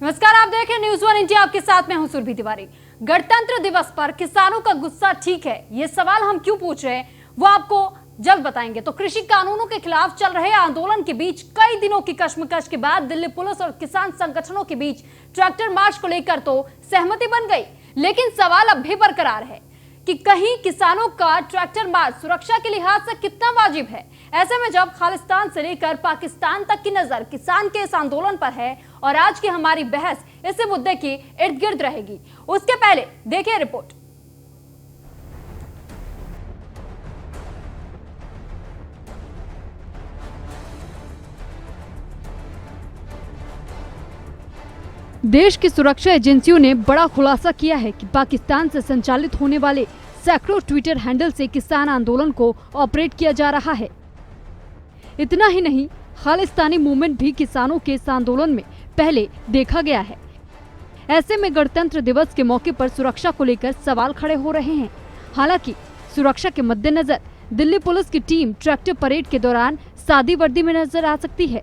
नमस्कार, आप देख रहे हैं न्यूज़ वन इंडिया। आपके साथ मैं हूं सुरभि तिवारी। गणतंत्र दिवस पर किसानों का गुस्सा ठीक है, ये सवाल हम क्यों पूछ रहे हैं वो आपको जल्द बताएंगे। तो कृषि कानूनों के खिलाफ चल रहे आंदोलन के बीच कई दिनों की कश्मकश के बाद दिल्ली पुलिस और किसान संगठनों के बीच ट्रैक्टर मार्च को लेकर तो सहमति बन गई, लेकिन सवाल अब भी बरकरार है कि कहीं किसानों का ट्रैक्टर मार्च सुरक्षा के लिहाज से कितना वाजिब है। ऐसे में जब खालिस्तान से लेकर पाकिस्तान तक की नजर किसान के इस आंदोलन पर है और आज की हमारी बहस इसी मुद्दे की इर्द गिर्द रहेगी, उसके पहले देखिए रिपोर्ट। देश की सुरक्षा एजेंसियों ने बड़ा खुलासा किया है कि पाकिस्तान से संचालित होने वाले सैकड़ों ट्विटर हैंडल से किसान आंदोलन को ऑपरेट किया जा रहा है। इतना ही नहीं, खालिस्तानी मूवमेंट भी किसानों के इस आंदोलन में पहले देखा गया है। ऐसे में गणतंत्र दिवस के मौके पर सुरक्षा को लेकर सवाल खड़े हो रहे हैं। हालांकि सुरक्षा के मद्देनजर दिल्ली पुलिस की टीम ट्रैक्टर परेड के दौरान सादी वर्दी में नजर आ सकती है।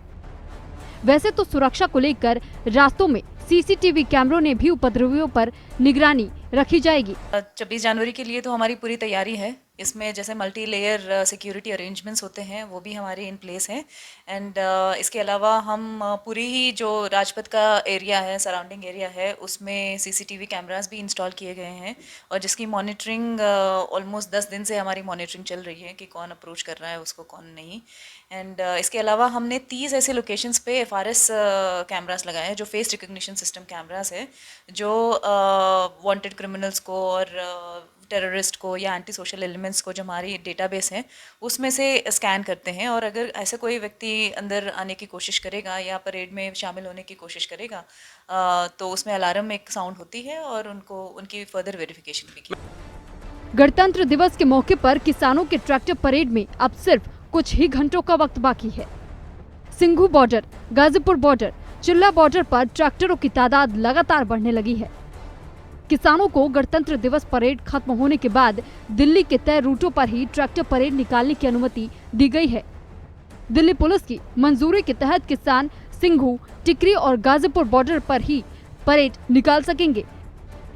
वैसे तो सुरक्षा को लेकर रास्तों में सीसीटीवी कैमरों ने भी उपद्रवियों पर निगरानी रखी जाएगी। 26 जनवरी के लिए तो हमारी पूरी तैयारी है। इसमें जैसे मल्टी लेयर सिक्योरिटी अरेंजमेंट्स होते हैं वो भी हमारे इन प्लेस हैं। एंड इसके अलावा हम पूरी ही जो राजपथ का एरिया है, सराउंडिंग एरिया है, उसमें सीसीटीवी कैमरास भी इंस्टॉल किए गए हैं और जिसकी मॉनिटरिंग ऑलमोस्ट 10 दिन से हमारी मॉनिटरिंग चल रही है कि कौन अप्रोच कर रहा है उसको, कौन नहीं। एंड इसके अलावा हमने 30 ऐसे लोकेशंस पे FRS कैमरास लगाए हैं, जो फेस रिकग्निशन सिस्टम कैमरास है, जो वांटेड क्रिमिनल्स को और टेररिस्ट को या एंटी सोशल एलिमेंट्स को, जो हमारी डेटाबेस है उसमें से स्कैन करते हैं। और अगर ऐसा कोई व्यक्ति अंदर आने की कोशिश करेगा या परेड में शामिल होने की कोशिश करेगा तो उसमें अलार्म एक साउंड होती है और उनकी फर्दर वेरिफिकेशन भी की। गणतंत्र दिवस के मौके पर किसानों के ट्रैक्टर परेड में अब सिर्फ कुछ ही घंटों का वक्त बाकी है। सिंघू बॉर्डर, गाजीपुर बॉर्डर, चिल्ला बॉर्डर पर ट्रैक्टरों की तादाद लगातार बढ़ने लगी है। किसानों को गणतंत्र दिवस परेड खत्म होने के बाद दिल्ली के तय रूटों पर ही ट्रैक्टर परेड निकालने की अनुमति दी गई है। दिल्ली पुलिस की मंजूरी के तहत किसान सिंघू, टिकरी और गाजीपुर बॉर्डर पर ही परेड निकाल सकेंगे।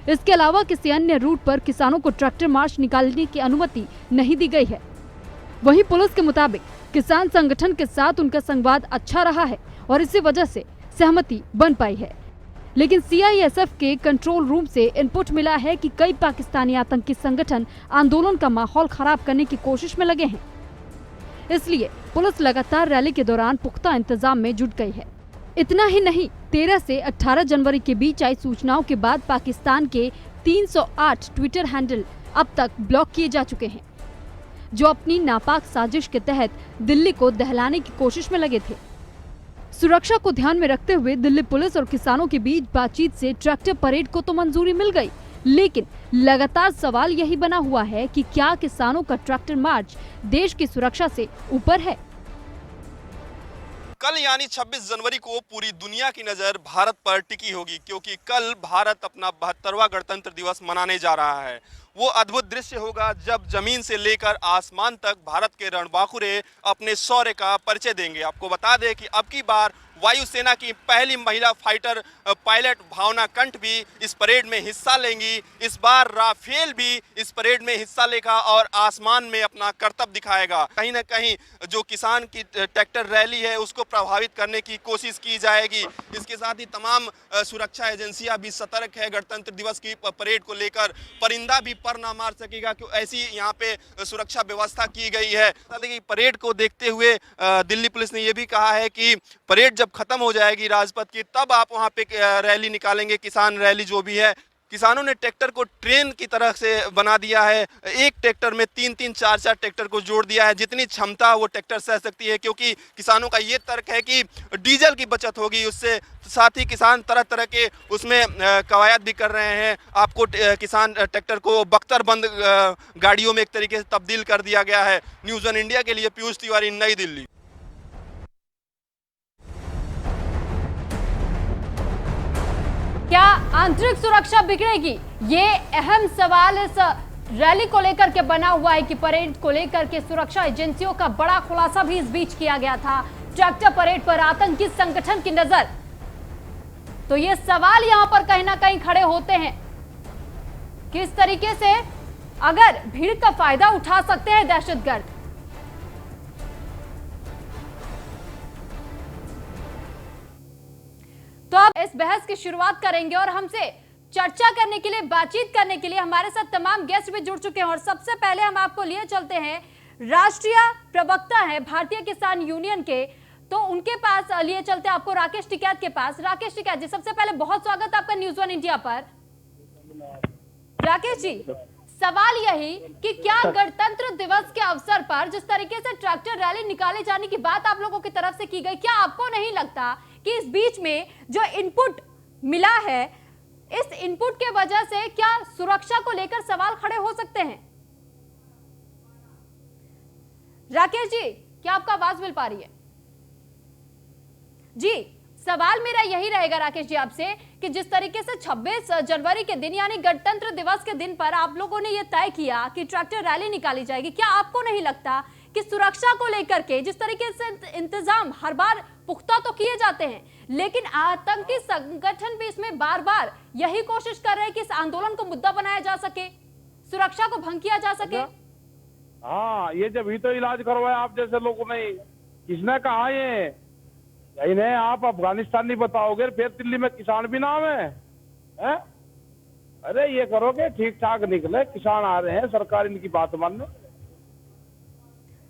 इसके अलावा किसी अन्य रूट पर किसानों को ट्रैक्टर मार्च निकालने की अनुमति नहीं दी गई है। वहीं पुलिस के मुताबिक किसान संगठन के साथ उनका संवाद अच्छा रहा है और इसी वजह से सहमति बन पाई है। लेकिन CISF के कंट्रोल रूम से इनपुट मिला है कि कई पाकिस्तानी आतंकी संगठन आंदोलन का माहौल खराब करने की कोशिश में लगे हैं। इसलिए पुलिस लगातार रैली के दौरान पुख्ता इंतजाम में जुट गई है। इतना ही नहीं, 13 से 18 जनवरी के बीच आई सूचनाओं के बाद पाकिस्तान के 308 ट्विटर हैंडल अब तक ब्लॉक किए जा चुके हैं, जो अपनी नापाक साजिश के तहत दिल्ली को दहलाने की कोशिश में लगे थे। सुरक्षा को ध्यान में रखते हुए दिल्ली पुलिस और किसानों के बीच बातचीत से ट्रैक्टर परेड को तो मंजूरी मिल गई, लेकिन लगातार सवाल यही बना हुआ है कि क्या किसानों का ट्रैक्टर मार्च देश की सुरक्षा से ऊपर है। कल यानी 26 जनवरी को पूरी दुनिया की नजर भारत पर टिकी होगी, क्योंकि कल भारत अपना 72वां गणतंत्र दिवस मनाने जा रहा है। वो अद्भुत दृश्य होगा जब जमीन से लेकर आसमान तक भारत के रणबांकुरे अपने शौर्य का परिचय देंगे। आपको बता दें कि अब की बार वायुसेना की पहली महिला फाइटर पायलट भावना कंठ भी इस परेड में हिस्सा लेंगी। इस बार राफेल भी इस परेड में हिस्सा लेगा और आसमान में अपना करतब दिखाएगा। कहीं ना कहीं जो किसान की ट्रैक्टर रैली है उसको प्रभावित करने की कोशिश की जाएगी। इसके साथ ही तमाम सुरक्षा एजेंसियां भी सतर्क है। गणतंत्र दिवस की परेड को लेकर परिंदा भी पर ना मार सकेगा, क्यों ऐसी यहाँ पे सुरक्षा व्यवस्था की गई है। परेड को देखते हुए दिल्ली पुलिस ने यह भी कहा है कि परेड जब खत्म हो जाएगी राजपथ की, तब आप वहां पे रैली निकालेंगे, किसान रैली जो भी है। किसानों ने ट्रैक्टर को ट्रेन की तरह से बना दिया है। एक ट्रैक्टर में 3-3, 4-4 ट्रैक्टर को जोड़ दिया है, जितनी क्षमता वो ट्रैक्टर सह सकती है, क्योंकि किसानों का ये तर्क है कि डीजल की बचत होगी उससे। साथ ही किसान तरह तरह के उसमें कवायद भी कर रहे हैं। आपको किसान ट्रैक्टर को बख्तरबंद गाड़ियों में एक तरीके से तब्दील कर दिया गया है। न्यूज़ वन इंडिया के लिए पीयूष तिवारी, नई दिल्ली। क्या आंतरिक सुरक्षा बिगड़ेगी? ये अहम सवाल इस रैली को लेकर के बना हुआ है कि परेड को लेकर के सुरक्षा एजेंसियों का बड़ा खुलासा भी इस बीच किया गया था। ट्रैक्टर परेड पर आतंकी संगठन की नजर। तो ये सवाल यहां पर कहीं ना कहीं खड़े होते हैं, किस तरीके से अगर भीड़ का फायदा उठा सकते हैं दहशतगर्द। तो अब इस बहस की शुरुआत करेंगे और हमसे चर्चा करने के लिए, बातचीत करने के लिए हमारे साथ तमाम गेस्ट भी जुड़ चुके हैं। और सबसे पहले हम आपको लिए चलते हैं, राष्ट्रीय प्रवक्ता है भारतीय किसान यूनियन के, तो उनके पास लिए चलते हैं आपको, राकेश टिकैत के पास। राकेश टिकैत जी, सबसे पहले बहुत स्वागत आपका न्यूज़ वन इंडिया पर। राकेश जी, सवाल यही कि क्या गणतंत्र दिवस के अवसर पर जिस तरीके से ट्रैक्टर रैली निकाले जाने की बात आप लोगों की तरफ से की गई, क्या आपको नहीं लगता कि इस बीच में जो इनपुट मिला है, इस इनपुट के वजह से क्या सुरक्षा को लेकर सवाल खड़े हो सकते हैं? राकेश जी, क्या आपका आवाज मिल पा रही है? जी, सवाल मेरा यही रहेगा राकेश जी आपसे कि जिस तरीके से 26 जनवरी के दिन यानी गणतंत्र दिवस के दिन पर आप लोगों ने यह तय किया कि ट्रैक्टर रैली निकाली जाएगी, क्या आपको नहीं लगता कि सुरक्षा को लेकर के जिस तरीके से इंतजाम हर बार पुख्ता तो किए जाते हैं, लेकिन आतंकी संगठन भी इसमें बार बार यही कोशिश कर रहे हैं कि इस आंदोलन को मुद्दा बनाया जा सके, सुरक्षा को भंग किया जा सके? हाँ, ये जब ही तो इलाज करवाया आप जैसे लोगों ने, किसने कहा ये? यही नहीं, आप अफगानिस्तानी बताओगे फिर दिल्ली में किसान भी नाम है? अरे ये करोगे ठीक ठाक निकले, किसान आ रहे हैं, सरकार इनकी बात मानने।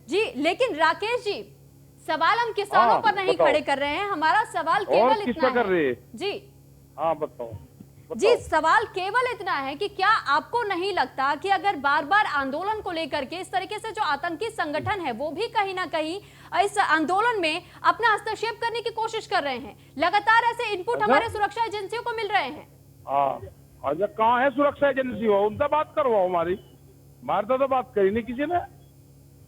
जी, लेकिन राकेश जी, सवाल हम किसानों पर नहीं खड़े कर रहे हैं, हमारा सवाल केवल इतना कर रही है जी। हाँ बताओ जी, सवाल केवल इतना है कि क्या आपको नहीं लगता कि अगर बार बार आंदोलन को लेकर के इस तरीके से जो आतंकी संगठन है वो भी कहीं ना कहीं इस आंदोलन में अपना हस्तक्षेप करने की कोशिश कर रहे हैं, लगातार ऐसे इनपुट हमारे सुरक्षा एजेंसियों को मिल रहे हैं। अच्छा, कहाँ है सुरक्षा एजेंसी? हो उनसे बात करवाओ, हमारी तो बात करी नहीं किसी ने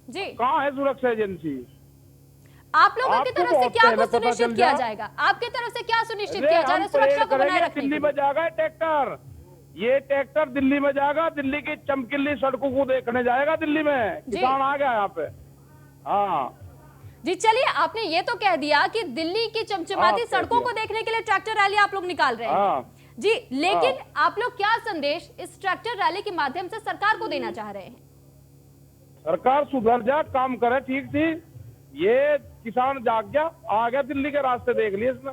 जी। कहाँ है सुरक्षा एजेंसी? आप लोगों की तरफ से क्या कुछ सुनिश्चित किया जाएगा? आपकी तरफ से क्या सुनिश्चित किया जाएगा सुरक्षा को बनाए रखने? दिल्ली में जाएगा ट्रैक्टर, ये ट्रैक्टर दिल्ली में जाएगा, दिल्ली की चमकीली सड़कों को देखने जाएगा दिल्ली में। किसान आ गया यहाँ पे। हाँ जी, चलिए, आपने ये तो कह दिया कि दिल्ली की चमचमाती सड़कों को देखने के लिए ट्रैक्टर रैली आप लोग निकाल रहे हैं जी, लेकिन आप लोग क्या संदेश इस ट्रैक्टर रैली के माध्यम से सरकार को देना चाह रहे हैं? सरकार सुधर जा, काम करे ठीक थी, ये किसान जाग गया, आ गया दिल्ली के रास्ते देख लिए इसने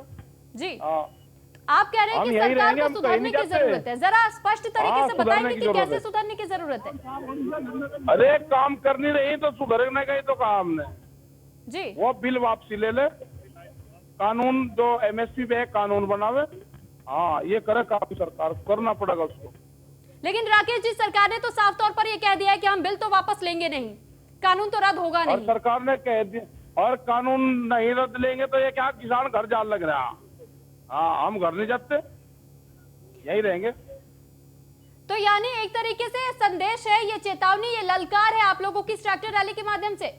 जी। आप कह रहे हैं कि सरकार को सुधरने की जरूरत है, जरा स्पष्ट तरीके से बताएंगे कि कैसे सुधरने की जरूरत है? अरे काम करनी रही तो सुधरने का ही तो कहा हमने जी। वो बिल वापसी ले ले, कानून जो एमएसपी पे है कानून बनावे। हाँ, ये करे काम, सरकार करना पड़ेगा उसको। लेकिन राकेश जी, सरकार ने तो साफ तौर पर ये कह दिया है कि हम बिल तो वापस लेंगे नहीं, कानून तो रद्द होगा नहीं। और सरकार ने कह दिया, और कानून नहीं रद्द लेंगे तो ये क्या किसान घर जाल लग रहा है? हाँ, हम घर नहीं जाते, यही रहेंगे। तो यानी एक तरीके से संदेश है, ये चेतावनी, ये ललकार है आप लोगों की ट्रैक्टर रैली के माध्यम से।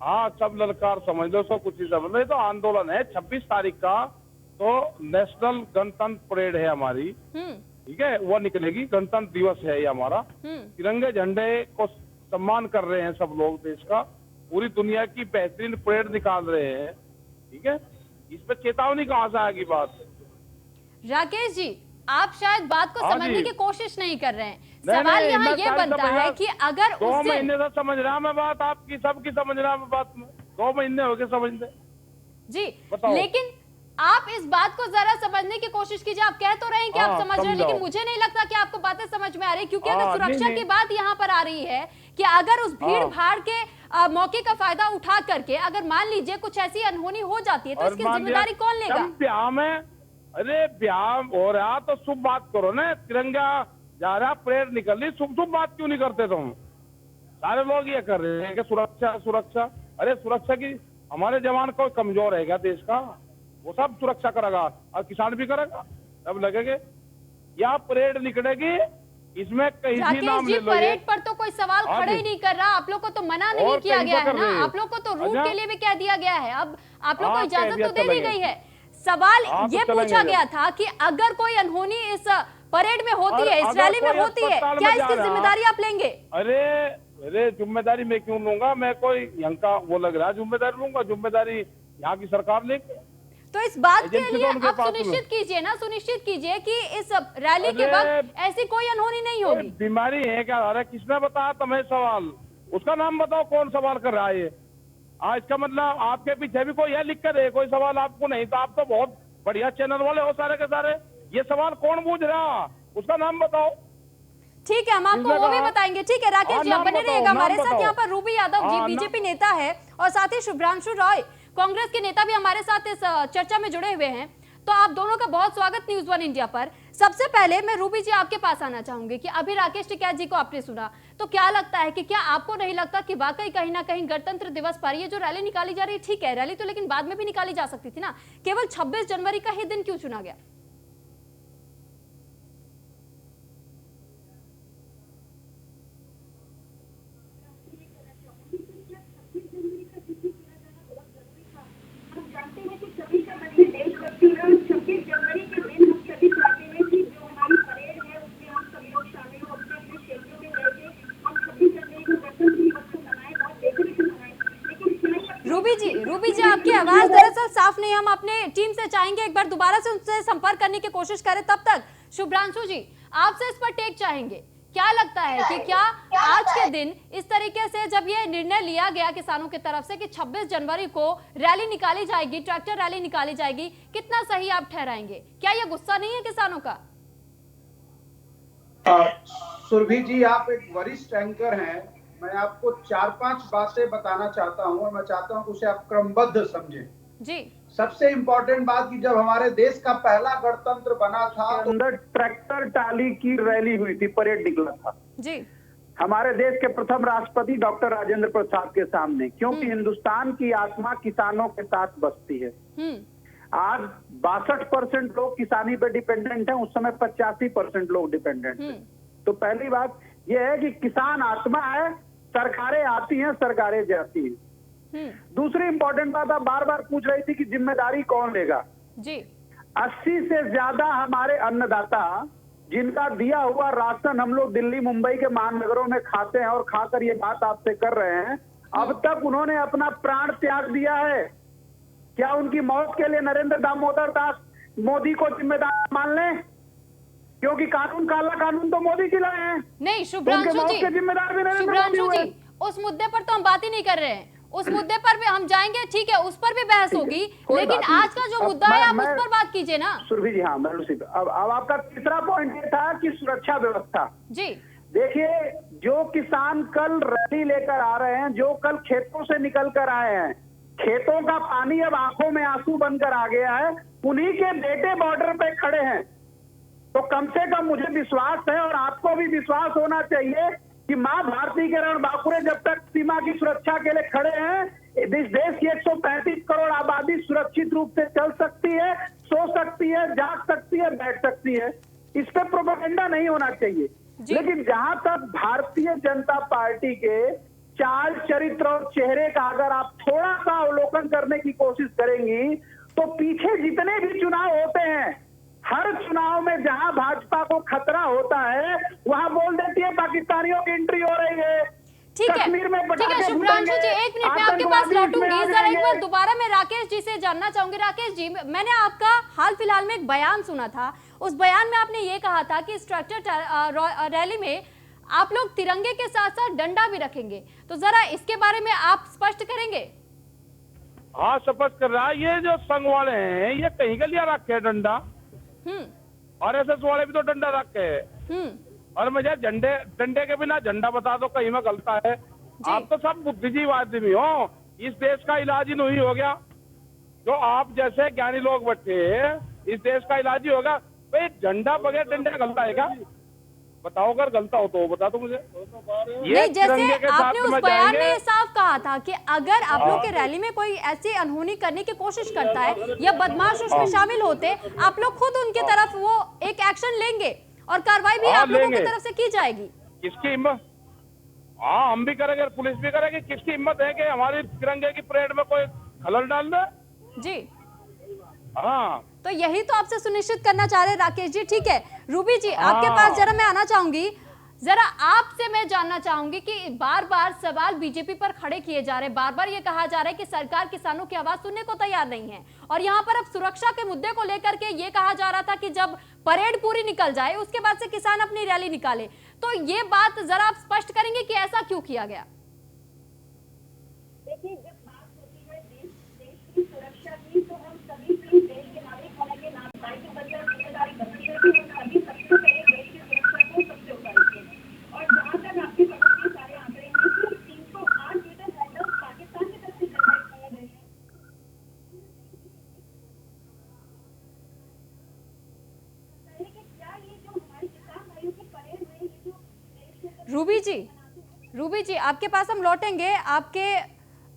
हाँ, सब ललकार समझ लो, सब कुछ ही समझ लो। तो आंदोलन है 26 तारीख का, तो नेशनल गणतंत्र परेड है हमारी, ठीक है, वो निकलेगी। गणतंत्र दिवस है ये हमारा, तिरंगे झंडे को सम्मान कर रहे हैं सब लोग, देश का, पूरी दुनिया की बेहतरीन परेड निकाल रहे हैं, ठीक है। इस पे चेतावनी कहाँ से आएगी बात? राकेश जी, आप शायद बात को समझने की कोशिश नहीं कर रहे हैं। सवाल यहाँ ये बनता है कि अगर 2 महीने से समझ रहा मैं बात, आपकी सबकी समझ रहा मैं बात में, 2 महीने हो गए समझते जी, लेकिन आप इस बात को जरा समझने की कोशिश कीजिए। आप कह तो रहे हैं कि आप समझ रहे हैं, लेकिन मुझे नहीं लगता कि आपको बातें समझ में आ रही, क्योंकि अगर सुरक्षा की बात यहाँ पर आ रही है कि अगर उस भीड़ भाड़ के मौके का फायदा उठा करके अगर मान लीजिए कुछ ऐसी अनहोनी हो जाती है तो इसकी जिम्मेदारी कौन लेगा? ब्याह में, अरे ब्याह हो रहा तो शुभ बात करो ना, तिरंगा जा रहा, परेड निकल रही, शुभ बात क्यों नहीं करते तुम? सारे लोग ये कर रहे हैं कि सुरक्षा सुरक्षा। अरे सुरक्षा की, हमारे जवान कोई कमजोर है क्या देश का? वो सब सुरक्षा करेगा और किसान भी करेगा, सब लगेंगे। या परेड निकलेगी, इसमें कहीं भी नाम ले लो। परेड पर तो कोई सवाल खड़े ही नहीं कर रहा, आप लोग को तो मना नहीं किया गया है ना, आप लोग को तो रूट के लिए भी कह दिया गया है, अब आप लोग को इजाजत तो दे दी गई है। सवाल ये पूछा गया था कि अगर कोई अनहोनी इस परेड में होती है, इस रैली में होती है, क्या इसकी जिम्मेदारी आप लेंगे? अरे जिम्मेदारी मैं क्यों लूंगा? मैं कोई यहाँ का वो लग रहा है जिम्मेदारी लूंगा? जिम्मेदारी यहाँ की सरकार लेगी। तो इस बात के एजेंसी लिए तो उनके आप पास सुनिश्चित कीजिए ना, सुनिश्चित कीजिए कि इस रैली के वक्त ऐसी कोई अनहोनी नहीं कोई होगी। बीमारी है क्या? अरे किसने बताया तुम्हें सवाल? उसका नाम बताओ, कौन सवाल कर रहा है ये? इसका मतलब आपके पीछे भी कोई है लिख कर, कोई सवाल आपको नहीं? तो आप तो बहुत बढ़िया चैनल वाले हो सारे के सारे। ये सवाल कौन पूछ रहा, उसका नाम बताओ। ठीक है, हम आपको वो भी बताएंगे। ठीक है राकेश जी, आप बने रहिएगा हमारे साथ। यहाँ पर रूबी यादव जी बीजेपी नेता है और साथ ही शुभ्रांशु रॉय कांग्रेस के नेता भी हमारे साथ इस चर्चा में जुड़े हुए हैं। तो आप दोनों का बहुत स्वागत न्यूज़ वन इंडिया पर। सबसे पहले मैं रूबी जी आपके पास आना चाहूंगी कि अभी राकेश टिकैत जी को आपने सुना, तो क्या लगता है कि क्या आपको नहीं लगता कि वाकई कहीं ना कहीं गणतंत्र दिवस पर ये जो रैली निकाली जा रही है, ठीक है रैली तो लेकिन बाद में भी निकाली जा सकती थी ना, केवल 26 जनवरी का ही दिन क्यों चुना गया? रूबी जी आपकी आवाज दरअसल साफ नहीं, हम अपने टीम से चाहेंगे एक बार दोबारा से उनसे संपर्क करने की कोशिश करें। तब तक शुभ्रांशु जी आपसे इस पर टेक चाहेंगे, क्या लगता है कि क्या आज के दिन इस तरीके से जब ये निर्णय लिया गया किसानों की तरफ से कि 26 जनवरी को रैली निकाली जाएगी, ट्रैक्टर रैली निकाली जाएगी, कितना सही आप ठहराएंगे? क्या ये गुस्सा नहीं है किसानों का? सुरभि जी, आप एक वरिष्ठ एंकर हैं। मैं आपको 4-5 बातें बताना चाहता हूं और मैं चाहता हूं कि उसे आप क्रमबद्ध समझें जी। सबसे इंपॉर्टेंट बात कि जब हमारे देश का पहला गणतंत्र बना था तो अंदर ट्रैक्टर टाली की रैली हुई थी, परेड निकला था जी। हमारे देश के प्रथम राष्ट्रपति डॉक्टर राजेंद्र प्रसाद के सामने, क्योंकि हिंदुस्तान की आत्मा किसानों के साथ बसती है। आज 62% लोग किसानी पे डिपेंडेंट हैं, उस समय 85% लोग डिपेंडेंट थे। तो पहली बात यह है कि किसान आत्मा है, सरकारें आती हैं, सरकारें जाती हैं। दूसरी इंपॉर्टेंट बात आप बार बार पूछ रही थी कि जिम्मेदारी कौन लेगा जी। 80 से ज्यादा हमारे अन्नदाता जिनका दिया हुआ राशन हम लोग दिल्ली मुंबई के महानगरों में खाते हैं और खाकर ये बात आपसे कर रहे हैं, अब तक उन्होंने अपना प्राण त्याग दिया है। क्या उनकी मौत के लिए नरेंद्र दामोदर दास मोदी को जिम्मेदार मान लें? क्योंकि कानून, काला कानून तो मोदी जी लाए हैं। नहीं शुभ्रांशु जी, जिम्मेदार भी शुभ्रांशु जी उस मुद्दे पर तो हम बात ही नहीं कर रहे हैं, उस मुद्दे पर भी हम जाएंगे, ठीक है उस पर भी बहस होगी, लेकिन आज का जो मुद्दा है आप उस पर बात कीजिए ना। सुरभि जी, हाँ मैं उसी पे। अब आपका तीसरा पॉइंट ये था कि सुरक्षा व्यवस्था जी। देखिए, जो किसान कल रैली लेकर आ रहे हैं, जो कल खेतों से निकल कर आए हैं, खेतों का पानी अब आंखों में आंसू बनकर आ गया है, उन्हीं के बेटे बॉर्डर पे खड़े हैं। तो कम से कम मुझे विश्वास है और आपको भी विश्वास होना चाहिए कि मां भारती के रणबांकुरे जब तक सीमा की सुरक्षा के लिए खड़े हैं, इस देश की 135 करोड़ आबादी सुरक्षित रूप से चल सकती है, सो सकती है, जाग सकती है, बैठ सकती है। इस पे प्रोपेगेंडा नहीं होना चाहिए। लेकिन जहां तक भारतीय जनता पार्टी के चाल, चरित्र और चेहरे का अगर आप थोड़ा सा अवलोकन करने की कोशिश करेंगी तो पीछे जितने भी चुनाव होते हैं, हर चुनाव में जहां भाजपा को खतरा होता है वहां बोल देती है पाकिस्तानियों की एंट्री हो रही है। ठीक है, ठीक है शुभ्रांशु जी, एक मिनट में आपके पास लौटूंगी। जरा एक बार दोबारा मैं राकेश जी से जानना चाहूंगी। राकेश जी, मैंने आपका हाल फिलहाल में एक बयान सुना था, उस बयान में आपने ये कहा था कि इस ट्रैक्टर रैली में आप लोग तिरंगे के साथ साथ डंडा भी रखेंगे, तो जरा इसके बारे में आप स्पष्ट करेंगे? हाँ स्पष्ट कर रहा है। ये जो संघ वाले हैं ये कहीं के लिए रखे डंडा, RSS वाले भी तो डंडा रखे है। और मुझे डंडे के बिना झंडा बता दो कहीं में गलता है। आप तो सब बुद्धिजीवी आदमी हो, इस देश का इलाज ही नहीं हो गया। जो आप जैसे ज्ञानी लोग बैठे इस देश का इलाज ही होगा। भाई झंडा बगैर डंडे का गलता है क्या? बताओ, अगर गलता हो तो बता दो मुझे। नहीं, जैसे आपने उस बयान में साफ कहा था कि अगर आप लोग के रैली में कोई ऐसी अनहोनी करने की कोशिश करता है या बदमाश उसमें शामिल होते, आप लोग खुद उनके तरफ वो एक एक्शन लेंगे और कार्रवाई भी आप लोगों की तरफ से की जाएगी। किसकी हिम्मत? हाँ हम भी करेंगे, पुलिस भी करेगी। किसकी हिम्मत है कि हमारी तिरंगे की परेड में कोई खलल डाल दे? जी हाँ, तो यही तो आपसे सुनिश्चित करना चाह रहे राकेश जी। ठीक है रूबी जी, आपके पास जरा मैं आना चाहूंगी। जरा आपसे मैं जानना चाहूंगी कि बार बार सवाल बीजेपी पर खड़े किए जा रहे हैं, बार बार ये कहा जा रहा है कि सरकार किसानों की आवाज सुनने को तैयार नहीं है, और यहाँ पर अब सुरक्षा के मुद्दे को लेकर के ये कहा जा रहा था कि जब परेड पूरी निकल जाए उसके बाद से किसान अपनी रैली निकाले। तो ये बात जरा आप स्पष्ट करेंगे कि ऐसा क्यों किया गया? देखिए, जब बात होती है देश की सुरक्षा की, तो हम सभी देश के नागरिक होने के नाते जिम्मेदारी बनती है कि हम सभी सबसे पहले देश की सुरक्षा को सबसे ऊपर रखें। और जहाँ तक आपकी समझ के सारे आंकड़े हैं कि 308 लीटर हैंडल पाकिस्तान की तरफ से जनरेट किए गए हैं। क्या ये जो हमारे किसान भाइयों की परेड में ये जो रूबी जी आपके पास हम लौटेंगे, आपके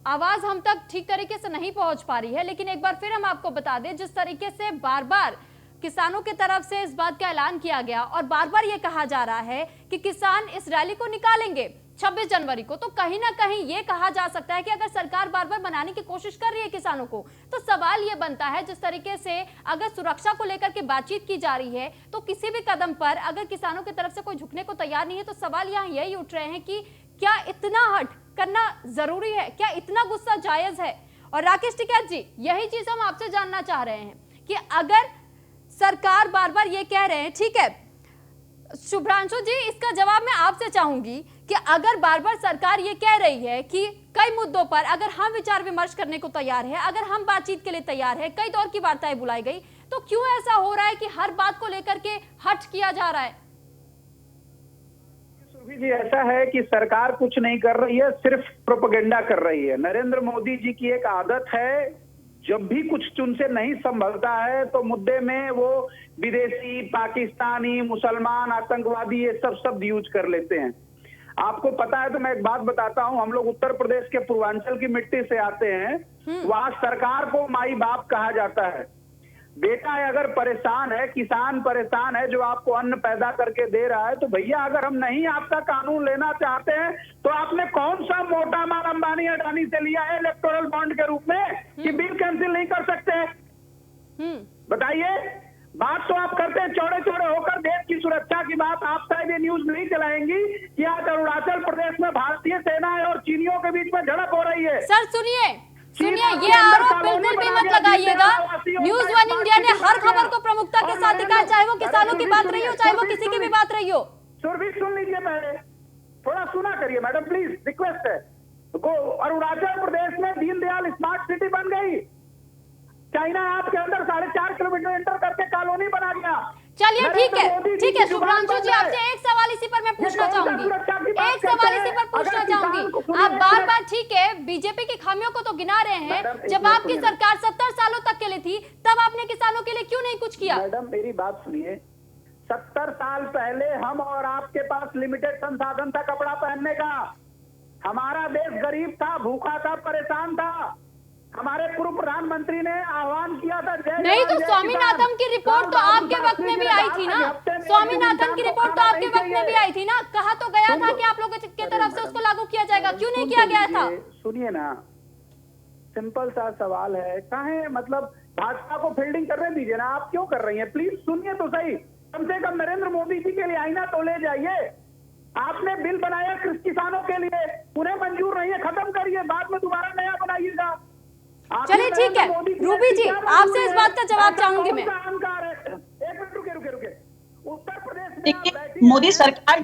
आवाज हम तक ठीक तरीके से नहीं पहुंच पा रही है, लेकिन एक बार फिर हम आपको बता दें, जिस तरीके से बार बार किसानों की तरफ से इस बात का ऐलान किया गया और बार बार ये कहा जा रहा है कि किसान इस रैली को निकालेंगे 26 जनवरी को, तो कहीं ना कहीं ये कहा जा सकता है कि अगर सरकार बार बार बनाने की कोशिश कर रही है किसानों को, तो सवाल ये बनता है जिस तरीके से अगर सुरक्षा को लेकर के बातचीत की जा रही है तो किसी भी कदम पर अगर किसानों की तरफ से कोई झुकने को तैयार नहीं है, तो सवाल यहाँ यही उठ रहे हैं कि क्या इतना हट करना जरूरी है, क्या इतना गुस्सा जायज है? और राकेश टिकैत जी, यही चीज हम आपसे जानना चाह रहे हैं कि अगर सरकार बार बार ये कह रहे हैं, ठीक है शुभ्रांशु जी, इसका जवाब मैं आपसे चाहूंगी कि अगर बार बार सरकार ये कह रही है कि कई मुद्दों पर अगर हम विचार विमर्श करने को तैयार है, अगर हम बातचीत के लिए तैयार है, कई दौर की वार्ताएं बुलाई गई, तो क्यों ऐसा हो रहा है कि हर बात को लेकर के हट किया जा रहा है? जी, ऐसा है कि सरकार कुछ नहीं कर रही है, सिर्फ प्रोपेगेंडा कर रही है। नरेंद्र मोदी जी की एक आदत है, जब भी कुछ उनसे नहीं संभलता है तो मुद्दे में वो विदेशी, पाकिस्तानी, मुसलमान, आतंकवादी ये सब शब्द यूज कर लेते हैं। आपको पता है तो मैं एक बात बताता हूं, हम लोग उत्तर प्रदेश के पूर्वांचल की मिट्टी से आते हैं, वहां सरकार को माई बाप कहा जाता है। बेटा अगर परेशान है, किसान परेशान है जो आपको अन्न पैदा करके दे रहा है, तो भैया अगर हम नहीं आपका कानून लेना चाहते हैं तो आपने कौन सा मोटा माल अंबानी अडानी से लिया है इलेक्टोरल बॉन्ड के रूप में कि बिल कैंसिल नहीं कर सकते? बताइए। बात तो आप करते हैं चौड़े चौड़े होकर, देश की सुरक्षा की बात आप शायद ये न्यूज नहीं चलाएंगी कि आज अरुणाचल प्रदेश में भारतीय सेना और चीनियों के बीच में झड़प हो रही है। सर सुनिए, ये आरोप बिल्कुल भी मत लगाइएगा। न्यूज वन इंडिया ने हर खबर को प्रमुखता के साथ दिखाया, चाहे वो किसानों की बात रही हो, चाहे वो किसी की भी बात रही हो। सुन लीजिए, पहले थोड़ा सुना करिए मैडम, प्लीज रिक्वेस्ट है। अरुणाचल प्रदेश में दीनदयाल स्मार्ट सिटी बन गई, चाइना आपके अंदर 4.5 किलोमीटर एंटर करके कॉलोनी बना दिया। चलिए ठीक है शुभ्रांशु जी, आपसे एक सवाल इसी पर मैं पूछना चाहूंगी, आप बार बार ठीक है बीजेपी की खामियों को तो गिना रहे हैं, जब आपकी सरकार 70 सालों तक के लिए थी तब आपने किसानों के लिए क्यों नहीं कुछ किया? मैडम मेरी बात सुनिए, 70 साल पहले हम और आपके पास लिमिटेड संसाधन था कपड़ा पहनने का, हमारा देश गरीब था, भूखा था, परेशान था। हमारे पूर्व प्रधानमंत्री ने आह्वान किया था नहीं तो स्वामीनाथन की रिपोर्ट तो आपके वक्त में भी आई थी ना, स्वामीनाथन की रिपोर्ट तो आपके वक्त में भी आई थी ना, कहा तो गया था कि आप लोगों की तरफ से उसको लागू किया जाएगा, क्यों नहीं किया गया था? सुनिए ना, सिंपल सा सवाल है, काहे मतलब भाजपा को फील्डिंग करने दीजिए ना, आप क्यों कर रही हैं? प्लीज सुनिए तो सही, कम से कम नरेंद्र मोदी जी के लिए आईना तो ले जाइए। आपने बिल बनाया किसानों के लिए, उन्हें मंजूर नहीं है, खत्म करिए, बाद में दोबारा नया बनाइएगा। चलिए ठीक है रूबी जी, आपसे इस बात का जवाब चाहूंगी मैं। एक मिनट रुके। उत्तर प्रदेश देखिए, मोदी सरकार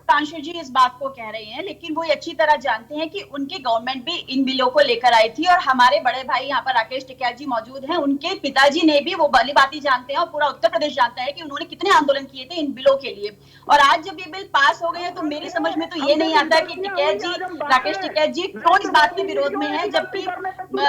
कांशु जी इस बात को कह रहे हैं, लेकिन वो अच्छी तरह जानते हैं कि उनकी गवर्नमेंट भी इन बिलों को लेकर आई थी, और हमारे बड़े भाई यहाँ पर राकेश टिकैत जी मौजूद हैं, उनके पिताजी ने भी वो भली बात जानते हैं और पूरा उत्तर प्रदेश जानता है कि उन्होंने कितने आंदोलन किए थे इन बिलों के लिए। और आज जब ये बिल पास हो गए हैं तो मेरी समझ में तो ये नहीं आता कि राकेश टिकैत जी क्यों इस बात के विरोध में है, जबकि वो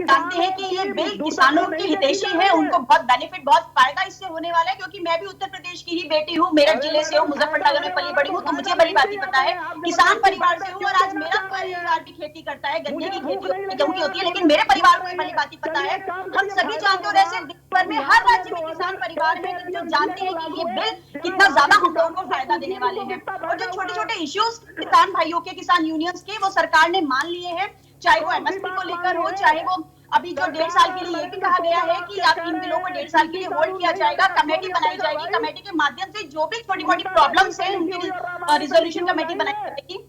जानते हैं कि ये बिल किसानों के हितैषी है, उनको बहुत बेनिफिट, बहुत फायदा इससे होने वाला है। क्योंकि मैं भी उत्तर प्रदेश की ही बेटी हूँ, मेरठ जिले से हूँ, मुजफ्फरनगर में पली बड़ी हूँ, तो मुझे बड़ी बात ही पता है, किसान परिवार से हूँ। और आज मेरा परिवार भी खेती करता है, गन्ने की खेती होती है, गेहूं की होती है, लेकिन मेरे परिवार को बड़ी बात ही पता है। हम सभी जानते हो, ऐसे देश भर में हर राज्य में किसान परिवार है जो जानते हैं कि ये बिल कितना ज्यादा हम लोगों को फायदा देने वाले हैं। और जो छोटे छोटे इश्यूज किसान भाइयों के, किसान यूनियंस के, वो सरकार ने मान लिए हैं, चाहे वो एमएसपी को लेकर हो, चाहे वो अभी जो 1.5 साल के लिए ये भी कहा गया है कि आप इन बिलों को 1.5 साल के लिए होल्ड किया जाएगा, कमेटी बनाई जाएगी, कमेटी के माध्यम से जो भी छोटी मोटी प्रॉब्लम्स है उनकी रिजोल्यूशन कमेटी बनाई जाएगी।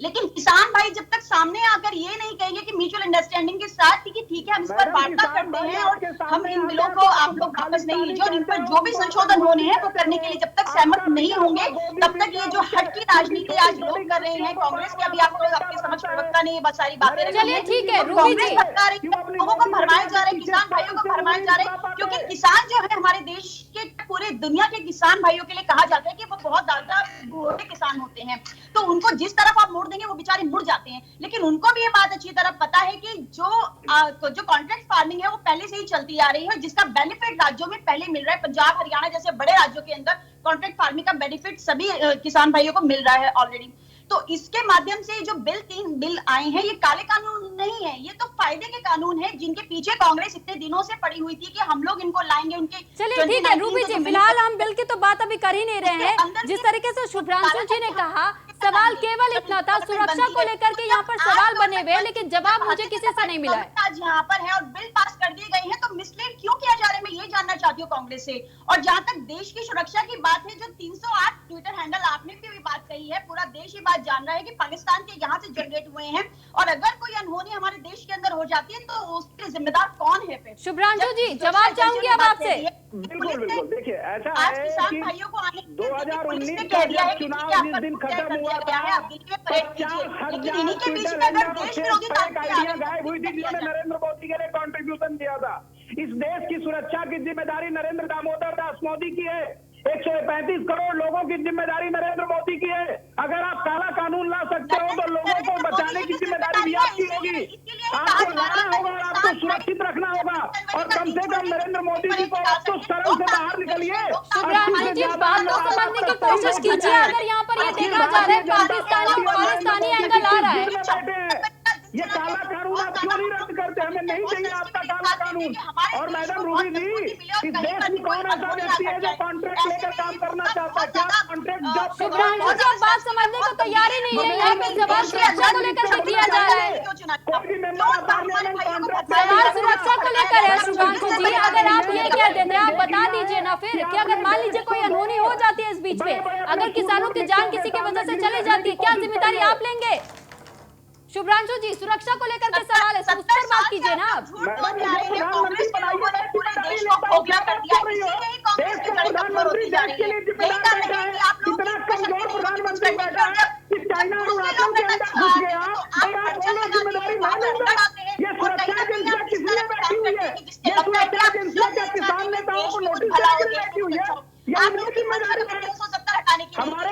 लेकिन किसान भाई जब तक सामने आकर ये नहीं कहेंगे कि म्यूचुअल अंडरस्टैंडिंग के साथ कि ठीक है हम इस पर वार्ता करते हैं और हम इन बिलों को आप लोग वापस नहीं लीजिए और इन पर जो भी संशोधन होने हैं वो करने के लिए जब तक सहमत नहीं होंगे तब तक ये जो हट की राजनीति आज लोग कर रहे हैं कांग्रेस के, अभी आप लोग आपके समझ प्रवक्ता ने ये बहुत सारी बातें, चलिए ठीक है, कांग्रेस सरकार लोगों को भरमाए जा रहे हैं, किसान भाइयों को भरमाए जा रहे हैं, क्योंकि किसान जो है हमारे देश के पूरे दुनिया के किसान भाइयों के लिए कहा जाता है कि वो बहुत ज्यादा गोरे किसान होते हैं, तो उनको जिस तरफ आप मोड़ देंगे वो बेचारे मुड़ जाते हैं। लेकिन उनको भी ये बात अच्छी तरह पता है कि जो कॉन्ट्रैक्ट फार्मिंग है वो पहले से ही चलती आ रही है, जिसका बेनिफिट राज्यों में पहले मिल रहा है। पंजाब हरियाणा जैसे बड़े राज्यों के अंदर कॉन्ट्रैक्ट फार्मिंग का बेनिफिट सभी किसान भाइयों को मिल रहा है ऑलरेडी। तो इसके माध्यम से जो 3 बिल आए हैं ये काले कानून नहीं है, ये तो फायदे के कानून है जिनके पीछे कांग्रेस इतने दिनों से पड़ी हुई थी कि हम लोग इनको लाएंगे उनके। चलिए ठीक है रूबी जी, फिलहाल हम बिल की तो बात अभी कर ही नहीं रहे हैं। जिस तरीके से शुभ्रांशु जी ने कहा सवाल केवल इतना था, सुरक्षा को लेकर के यहाँ पर सवाल बने हुए, लेकिन जवाब मुझे किसी से नहीं मिला है। आज यहाँ पर है और बिल पास कर दिए गए हैं, तो मिसलीड क्यों किया जा रहा है मैं ये जानना चाहती हूँ कांग्रेस से। और जहाँ तक देश की सुरक्षा की बात है, जो 308 ट्विटर हैंडल आपने भी बात कही है, पूरा देश ये बात जान रहा है कि पाकिस्तान के यहाँ से जनरेट हुए हैं और अगर कोई अनहोनी हमारे देश के अंदर हो जाती है तो उसके जिम्मेदार कौन है फिर? शुभ्रांशु जी जवाब चाहूंगी अब आपसे। बिल्कुल बिल्कुल, देखिए ऐसा आज है किसान कि भाइयों को आने 2019 का जब चुनाव जिस दिन खत्म हुआ था 50,000 गाड़ियां गायब हुई थी जिन्होंने नरेंद्र मोदी के लिए कॉन्ट्रीब्यूशन दिया था। इस देश की सुरक्षा की जिम्मेदारी नरेंद्र दामोदर दास मोदी की है, 135 करोड़ लोगों की जिम्मेदारी नरेंद्र मोदी की है। अगर आप काला कानून ला सकते हो तो लोगों को बचाने की जिम्मेदारी भी आपकी होगी। आपको लाना होगा और आपको सुरक्षित रखना होगा और कम से कम नरेंद्र मोदी जी को आप तो सरल से बाहर निकलिए। शुभ्रांशु जी बात को समझने की कोशिश कीजिए। अगर यहाँ पर ये देखा जा रहा है पाकिस्तानी एंगल आ रहा है, ये काला कानून आप क्यों नहीं रद्द करते? हमें नहीं चाहिए आपका काला कानून। और मैडम रूबी जी, इस देश में कौन ऐसा व्यक्ति है जो कॉन्ट्रैक्ट लेकर काम करना चाहता है? क्या कॉन्ट्रैक्ट जॉब? शुभ्रांशु जी अब बात समझने को तैयारी नहीं है, यहाँ पे सवाल सुरक्षा को लेकर के किया जा रहा है। सवाल सुरक्षा को लेकर है शुभ्रांशु जी, अगर आप ये कह देते हैं आप बता दीजिए ना फिर कि अगर मान लीजिए कोई अनहोनी हो जाती है इस बीच में, अगर किसानों की जान किसी की वजह से चली जाती है, क्या जिम्मेदारी आप लेंगे? शुभ्रांशु जी सुरक्षा को लेकर के सवाल है, उस पर बात कीजिए ना आप। कांग्रेस के लोगों ने पूरे देश को खोखला कर दिया, इसीलिए ही कांग्रेस की जड़ कमजोर होती जा रही है। यही कारण है कि आप लोग चाइना और अरुणाचल के अंदर घुस गया और आप बोलो जिम्मेदारी ना लेंगे। ये सुरक्षा एजेंसियां किस लिए बैठी हुई है? ये सुरक्षा एजेंसियां क्या किसान नेताओं को नोटिस देने बैठी हुई है?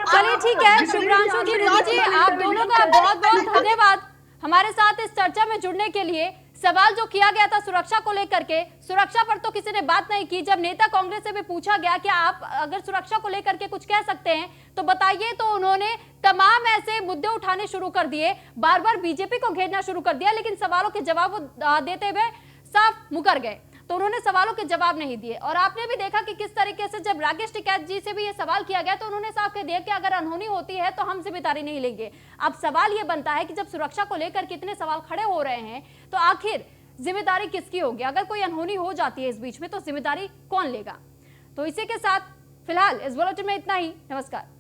चलिए ठीक है शुभ्रांशु जी, रूबी जी आप दोनों का बहुत बहुत धन्यवाद हमारे साथ इस चर्चा में जुड़ने के लिए। सवाल जो किया गया था सुरक्षा को लेकर के, सुरक्षा पर तो किसी ने बात नहीं की। जब नेता कांग्रेस से भी पूछा गया कि आप अगर सुरक्षा को लेकर के कुछ कह सकते हैं तो बताइए, तो उन्होंने तमाम ऐसे मुद्दे उठाने शुरू कर दिए, बार बार बीजेपी को घेरना शुरू कर दिया, लेकिन सवालों के जवाब देते हुए साफ मुकर गए। तो उन्होंने सवालों के जवाब नहीं दिए। और आपने भी देखा कि किस तरीके से जब राकेश टिकैत जी से भी ये सवाल किया गया तो उन्होंने साफ कह दिया कि अगर अनहोनी होती है तो हम जिम्मेदारी नहीं लेंगे। अब सवाल ये बनता है कि जब सुरक्षा को लेकर कितने सवाल खड़े हो रहे हैं तो आखिर जिम्मेदारी किसकी होगी? अगर कोई अनहोनी हो जाती है इस बीच में तो जिम्मेदारी कौन लेगा? तो इसी के साथ फिलहाल इस बुलेटिन में इतना ही। नमस्कार।